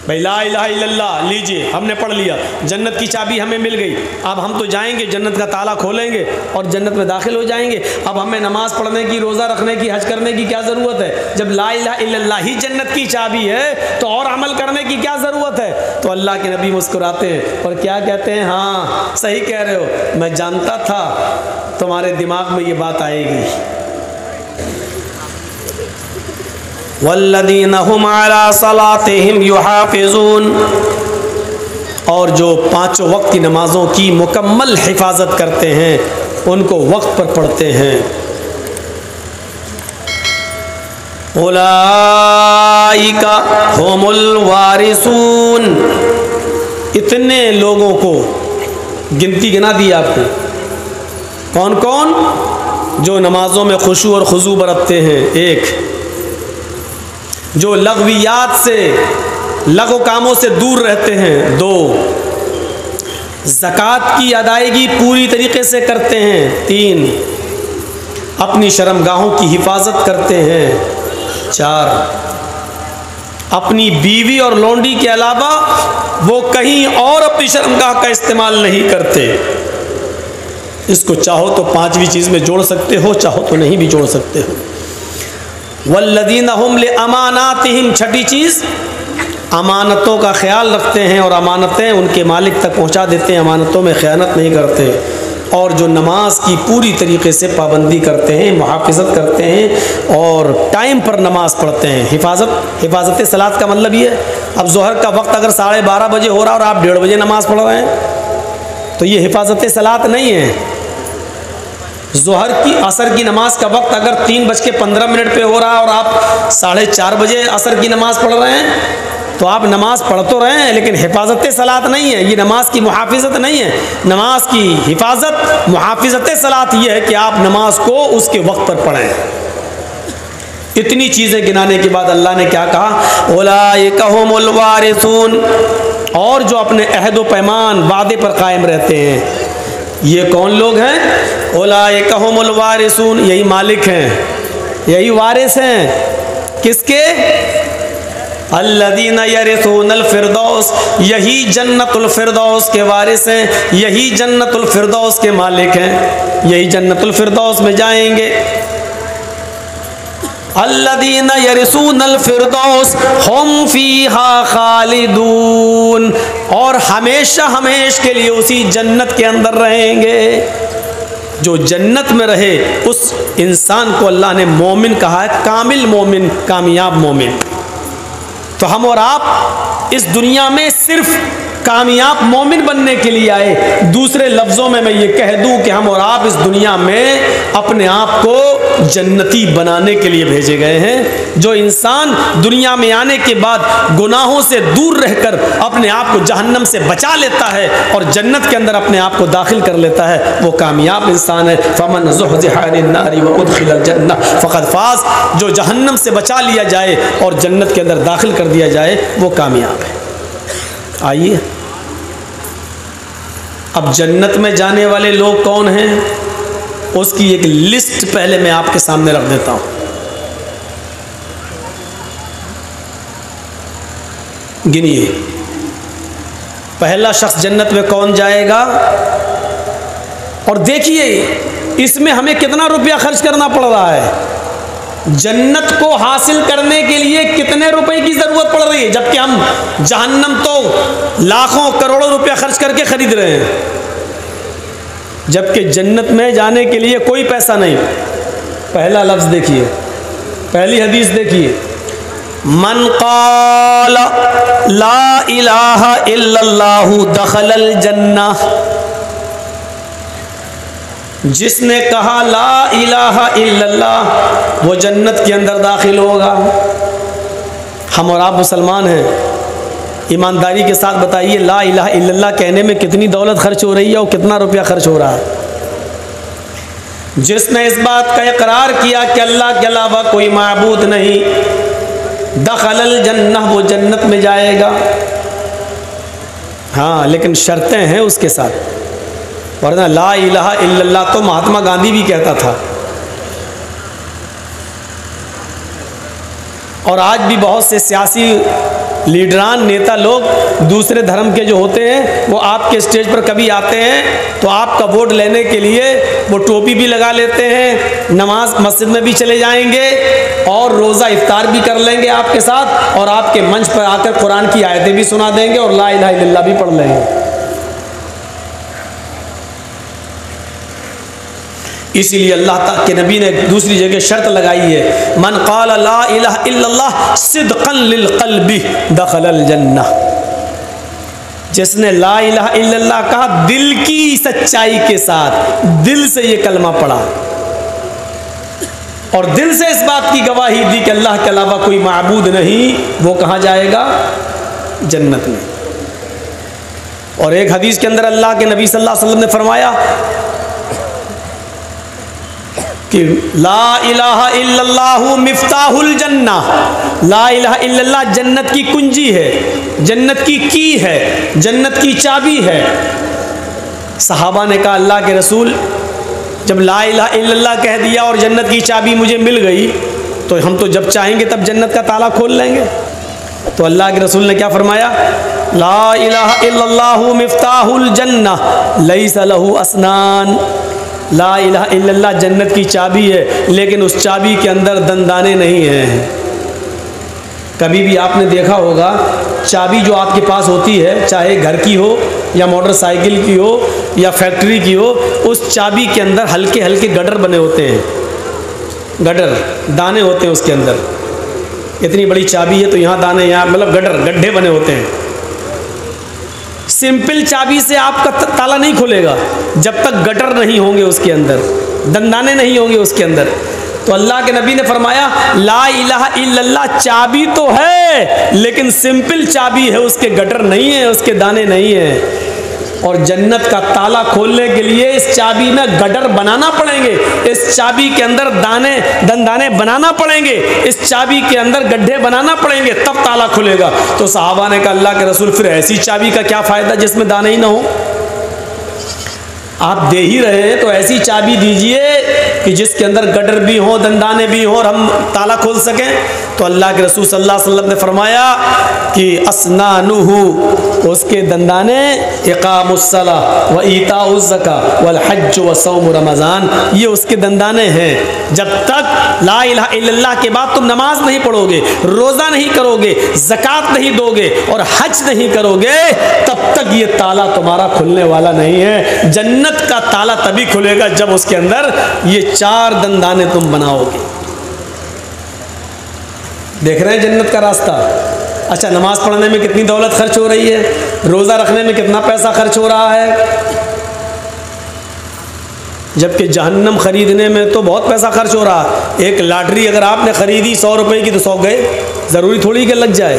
भाई ला इलाहा इल्लल्लाह लीजिए, हमने पढ़ लिया, जन्नत की चाबी हमें मिल गई, अब हम तो जाएंगे जन्नत का ताला खोलेंगे और जन्नत में दाखिल हो जाएंगे। अब हमें नमाज़ पढ़ने की, रोज़ा रखने की, हज करने की क्या ज़रूरत है? जब ला इलाहा इल्लल्लाह ही जन्नत की चाबी है तो और अमल करने की क्या ज़रूरत है? तो अल्लाह के नबी मुस्कुराते हैं और क्या कहते हैं, हाँ सही कह रहे हो, मैं जानता था तुम्हारे दिमाग में ये बात आएगी। वल्लदीना हुम अला सलातिहिम युहाफिज़ून, और जो पाँचों वक्त की नमाज़ों की मुकम्मल हिफाजत करते हैं, उनको वक्त पर पढ़ते हैं। उलाइका हुमुल वारिसून, इतने लोगों को गिनती गिना दी आपको, कौन कौन? जो नमाज़ों में खुशू और खुजू बरतते हैं, एक, जो लग़वियात से, लग़ो कामों से दूर रहते हैं, दो, ज़कात की अदायगी पूरी तरीक़े से करते हैं, तीन, अपनी शर्मगाहों की हिफाजत करते हैं, चार, अपनी बीवी और लौंडी के अलावा वो कहीं और अपनी शर्मगाह का इस्तेमाल नहीं करते। इसको चाहो तो पांचवी चीज़ में जोड़ सकते हो, चाहो तो नहीं भी जोड़ सकते हो। वल्लदीना हुम लिअमानातिहिम, छठी चीज़, अमानतों का ख्याल रखते हैं और अमानतें उनके मालिक तक पहुंचा देते हैं, अमानतों में ख़यानत नहीं करते। और जो नमाज की पूरी तरीके से पाबंदी करते हैं, मुहाफ़िज़त करते हैं और टाइम पर नमाज़ पढ़ते हैं। हिफाजत सलात का मतलब ये है, अब ज़ोहर का वक्त अगर 12:30 बजे हो रहा है और आप 1:30 बजे नमाज़ पढ़ रहे हैं तो ये हिफाजत सलात नहीं है। ज़ोहर की, असर की नमाज का वक्त अगर 3:15 पे हो रहा है और आप 4:30 बजे असर की नमाज़ पढ़ रहे हैं तो आप नमाज़ पढ़ तो रहे हैं, लेकिन हिफाजत सलात नहीं है, ये नमाज की मुहाफ़िज़त नहीं है। नमाज की हिफाजत, मुहाफ़िज़त सलात ये है कि आप नमाज को उसके वक्त पर पढ़ें। इतनी चीज़ें गिनाने के बाद अल्लाह ने क्या कहा, उलाइका हुमुल वारिसून, और जो अपने अहद व पैमान, वादे पर कायम रहते हैं। ये कौन लोग हैं? उलाइका हुमुल वारिसून, यही मालिक हैं, यही वारिस हैं। किसके? अल्लदीना यरिसूनल फिरदौस, यही जन्नतुल फिरदौस के वारिस हैं, यही जन्नतुल फिरदौस के मालिक हैं, यही जन्नतुल फिरदौस में जाएंगे। अल्लदीना यरिसूनल फिरदौस हुम फीहा खालिदून, और हमेशा हमेशा के लिए उसी जन्नत के अंदर रहेंगे। जो जन्नत में रहे उस इंसान को अल्लाह ने मोमिन कहा है, कामिल मोमिन, कामयाब मोमिन। तो हम और आप इस दुनिया में सिर्फ कामयाब मोमिन बनने के लिए आए। दूसरे लफ्ज़ों में मैं ये कह दूं कि हम और आप इस दुनिया में अपने आप को जन्नती बनाने के लिए भेजे गए हैं। जो इंसान दुनिया में आने के बाद गुनाहों से दूर रहकर अपने आप को जहन्नम से बचा लेता है और जन्नत के अंदर अपने आप को दाखिल कर लेता है, वो कामयाब इंसान है। फमन ज़ुहज़िहा अनिन नारि व उदखिलल जन्नह फ़क़द फ़ाज़, जो जहन्नम से बचा लिया जाए और जन्नत के अंदर दाखिल कर दिया जाए वो कामयाब है। आइए, अब जन्नत में जाने वाले लोग कौन हैं, उसकी एक लिस्ट पहले मैं आपके सामने रख देता हूं। गिनिए, पहला शख्स जन्नत में कौन जाएगा, और देखिए इसमें हमें कितना रुपया खर्च करना पड़ रहा है। जन्नत को हासिल करने के लिए कितने रुपए की ज़रूरत पड़ रही है, जबकि हम जहन्नम तो लाखों करोड़ों रुपया खर्च करके ख़रीद रहे हैं, जबकि जन्नत में जाने के लिए कोई पैसा नहीं। पहला लफ्ज़ देखिए, पहली हदीस देखिए, मन क़ाल ला इलाहा इल्लल्लाहु दख़लल जन्नह, जिसने कहा ला इलाहा इल्लल्लाह वो जन्नत के अंदर दाखिल होगा। हम और आप मुसलमान हैं, ईमानदारी के साथ बताइए ला इलाहा इल्लल्लाह कहने में कितनी दौलत खर्च हो रही है और कितना रुपया खर्च हो रहा है। जिसने इस बात का इकरार किया कि अल्लाह के अलावा कोई माबूद नहीं, दखलल जन्नह, वो जन्नत में जाएगा। हाँ, लेकिन शर्तें हैं उसके साथ, वरना ला इलाहा इल्लल्लाह तो महात्मा गांधी भी कहता था और आज भी बहुत से सियासी लीडरान नेता लोग दूसरे धर्म के जो होते हैं वो आपके स्टेज पर कभी आते हैं तो आपका वोट लेने के लिए वो टोपी भी लगा लेते हैं, नमाज मस्जिद में भी चले जाएंगे और रोज़ा इफ्तार भी कर लेंगे आपके साथ, और आपके मंच पर आकर कुरान की आयतें भी सुना देंगे और ला इलाहा इल्लल्लाह भी पढ़ लेंगे। इसीलिए अल्लाह के नबी ने दूसरी जगह शर्त लगाई है, मन क़ाल ला इलाहा इल्लल्लाह सिद्क़न लिल क़ल्बि दख़लल जन्नह। जिसने ला इलाहा इल्लल्लाह कहा दिल की सच्चाई के साथ, दिल से ये कलमा पढ़ा और दिल से इस बात की गवाही दी कि अल्लाह के अलावा कोई माबूद नहीं, वो कहाँ जाएगा? जन्नत में। और एक हदीस के अंदर अल्लाह के नबी सल्लल्लाहु अलैहि वसल्लम ने फरमाया कि ला इलाहा इल्लल्लाहु मिफ्ताहुल जन्नह, ला इलाहा इल्लल्लाह जन्नत की कुंजी है, जन्नत की है, जन्नत की चाबी है। सहाबा ने कहा अल्लाह के रसूल, जब ला इलाहा इल्लल्लाह कह दिया और जन्नत की चाबी मुझे मिल गई तो हम तो जब चाहेंगे तब जन्नत का ताला खोल लेंगे। तो अल्लाह के रसूल ने क्या फरमाया? ला इलाहा इल्लल्लाहु मिफ्ताहुल जन्नह लैसा लहू असनान। ला इलाहा इल्लल्लाह जन्नत की चाबी है, लेकिन उस चाबी के अंदर दंदाने नहीं हैं। कभी भी आपने देखा होगा चाबी जो आपके पास होती है, चाहे घर की हो या मोटरसाइकिल की हो या फैक्ट्री की हो, उस चाबी के अंदर हल्के हल्के गटर बने होते हैं, गटर दाने होते हैं उसके अंदर। इतनी बड़ी चाबी है तो यहाँ दाने, यहाँ मतलब गड्ढे बने होते हैं। सिंपल चाबी से आपका ताला नहीं खुलेगा जब तक गटर नहीं होंगे उसके अंदर, दंदाने नहीं होंगे उसके अंदर। तो अल्लाह के नबी ने फरमाया ला इलाहा इल्लल्लाह चाबी तो है, लेकिन सिंपल चाबी है, उसके गटर नहीं है, उसके दाने नहीं है। और जन्नत का ताला खोलने के लिए इस चाबी में गटर बनाना पड़ेंगे, इस चाबी के अंदर दंदाने बनाना पड़ेंगे, इस चाबी के अंदर गड्ढे बनाना पड़ेंगे, तब ताला खुलेगा। तो सहाबा ने कहा अल्लाह के रसूल फिर ऐसी चाबी का क्या फ़ायदा जिसमें दाने ही ना हो? आप दे ही रहे हैं तो ऐसी चाबी दीजिए कि जिसके अंदर गटर भी हो, दंदाने भी हो और हम ताला खोल सकें। तो अल्लाह के रसूल सल्लल्लाहु अलैहि वसल्लम ने फरमाया कि अस्नानुहु, उसके दंदाने इकामुस्सला व ईताउज़ ज़का वल हज्ज व सौम रमज़ान, ये उसके दंदाने हैं। जब तक ला इलाहा इल्लल्लाह के बाद तुम नमाज नहीं पढ़ोगे, रोज़ा नहीं करोगे, ज़कात नहीं दोगे और हज नहीं करोगे, तब तक ये ताला तुम्हारा खुलने वाला नहीं है। जन्नत का ताला तभी खुलेगा जब उसके अंदर ये 4 दंदाने तुम बनाओगे। देख रहे हैं जन्नत का रास्ता। अच्छा, नमाज पढ़ने में कितनी दौलत खर्च हो रही है, रोज़ा रखने में कितना पैसा खर्च हो रहा है, जबकि जहन्नम खरीदने में तो बहुत पैसा खर्च हो रहा है। एक लॉटरी अगर आपने खरीदी 100 रुपए की तो 100 गए, ज़रूरी थोड़ी कि लग जाए।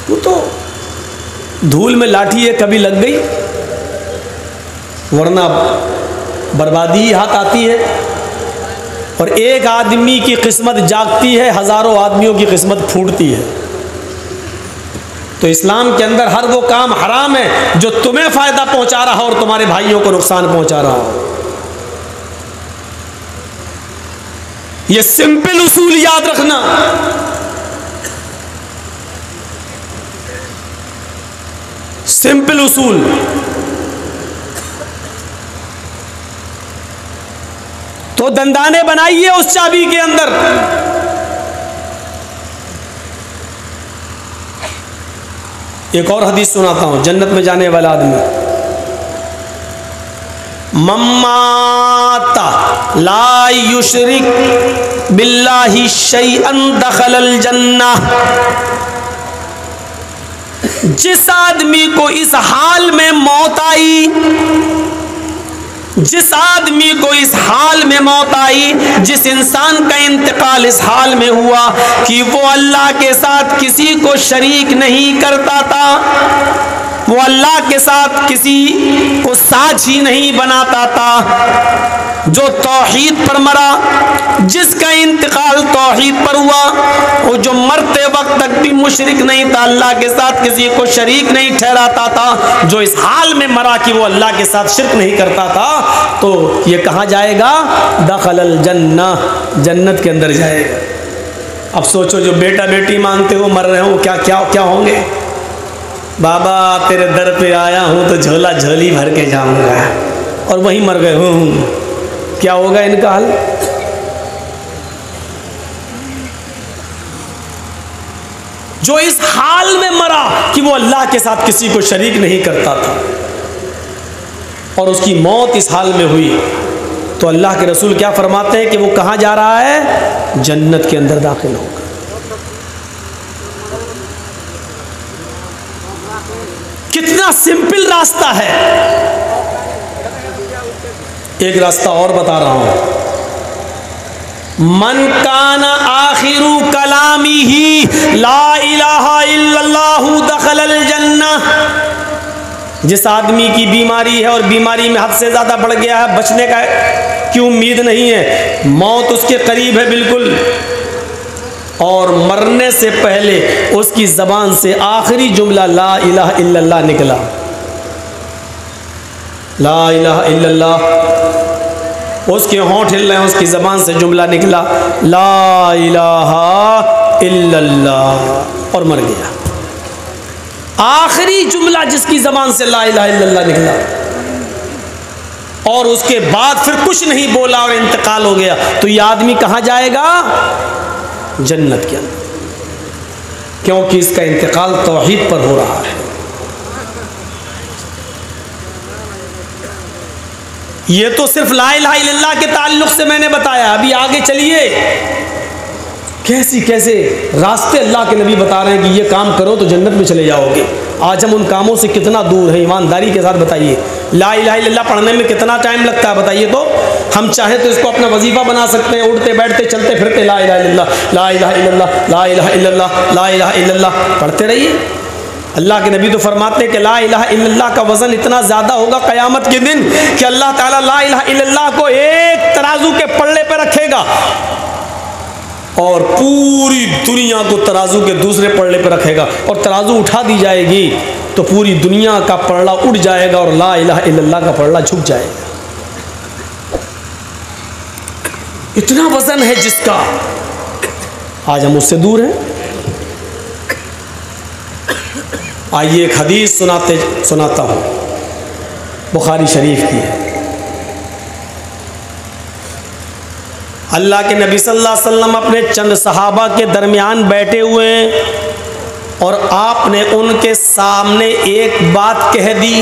वो तो धूल में लाठी है, कभी लग गई, वरना बर्बादी ही हाथ आती है। और एक आदमी की किस्मत जागती है, हज़ारों आदमियों की किस्मत फूटती है। तो इस्लाम के अंदर हर वो काम हराम है जो तुम्हें फ़ायदा पहुंचा रहा हो और तुम्हारे भाइयों को नुकसान पहुंचा रहा हो। ये सिंपल उसूल याद रखना। सिंपल उसूल। तो दंदाने बनाइए उस चाबी के अंदर। एक और हदीस सुनाता हूं, जन्नत में जाने वाला आदमी, मम्माता ला युशरिक बिल्लाहि शैअन दखलल जन्नह। जिस आदमी को इस हाल में मौत आई, जिस आदमी को इस हाल में मौत आई, जिस इंसान का इंतकाल इस हाल में हुआ कि वो अल्लाह के साथ किसी को शरीक नहीं करता था, वो अल्लाह के साथ किसी को साझी नहीं बनाता था, जो तौहीद पर मरा, जिसका इंतकाल तौहीद पर हुआ, वो जो मरते वक्त तक भी मुशरिक नहीं था, अल्लाह के साथ किसी को शरीक नहीं ठहराता था, जो इस हाल में मरा कि वो अल्लाह के साथ शिर्क नहीं करता था, तो ये कहाँ जाएगा? दखलल जन्नह, जन्नत के अंदर जाएगा। अब सोचो जो बेटा बेटी मांगते हो मर रहे हो, क्या क्या क्या होंगे। बाबा तेरे दर पे आया हूँ तो झोला झोली भर के जाऊंगा, और वहीं मर गए हूँ, क्या होगा इनका हाल। जो इस हाल में मरा कि वो अल्लाह के साथ किसी को शरीक नहीं करता था, और उसकी मौत इस हाल में हुई, तो अल्लाह के रसूल क्या फरमाते हैं कि वो कहाँ जा रहा है, जन्नत के अंदर दाखिल होगा। कितना सिंपल रास्ता है। एक रास्ता और बता रहा हूं, मन काना आखिरू कलामी ही ला इलाहा इल्लल्लाहु दखलल जन्नह। जिस आदमी की बीमारी है और बीमारी में हद से ज्यादा बढ़ गया है, बचने का की उम्मीद नहीं है, मौत उसके करीब है बिल्कुल, और मरने से पहले उसकी ज़बान से आखिरी जुमला ला इलाहा इल्लल्लाह निकला, ला इलाहा इल्लल्लाह, उसके होंठ हिल रहे हैं, उसकी ज़बान से जुमला निकला ला इलाहा इल्लल्लाह, और मर गया। आखिरी जुमला जिसकी ज़बान से ला इलाहा इल्लल्लाह निकला, और उसके बाद फिर कुछ नहीं बोला और इंतकाल हो गया, तो ये आदमी कहाँ जाएगा, जन्नत के अंदर, क्योंकि इसका इंतकाल तौहीद पर हो रहा है। ये तो सिर्फ ला इलाहा इल्लल्लाह के ताल्लुक से मैंने बताया, अभी आगे चलिए कैसी कैसे रास्ते अल्लाह के नबी बता रहे हैं कि ये काम करो तो जन्नत में चले जाओगे। आज हम उन कामों से कितना दूर हैं, ईमानदारी के साथ बताइए। ला इलाहा इल्लल्लाह पढ़ने में कितना टाइम लगता है बताइए तो। हम चाहे तो इसको अपना वजीफा बना सकते हैं, उठते बैठते चलते फिरते ला इलाहा इल्लल्लाह, ला इलाहा इल्लल्लाह, ला इलाहा इल्लल्लाह, ला इलाहा इल्लल्लाह पढ़ते रहिए। अल्लाह के नबी तो फरमाते हैं कि ला इलाहा इल्लल्लाह का वज़न इतना ज़्यादा होगा क़यामत के दिन कि अल्लाह ताला ला इलाहा इल्लल्लाह को एक तराजू के पल्ले पर रखेगा और पूरी दुनिया को तराजू के दूसरे पल्ले पर रखेगा, और तराजू उठा दी जाएगी तो पूरी दुनिया का पल्ला उठ जाएगा और ला इलाहा इल्लल्लाह का पल्ला झुक जाएगा। इतना वज़न है जिसका, आज हम उससे दूर हैं। आइए एक हदीस सुनाता हूँ, बुखारी शरीफ की है। अल्लाह के नबी सल्लल्लाहु अलैहि वसल्लम अपने चंद सहाबा के दरमियान बैठे हुए हैं और आपने उनके सामने एक बात कह दी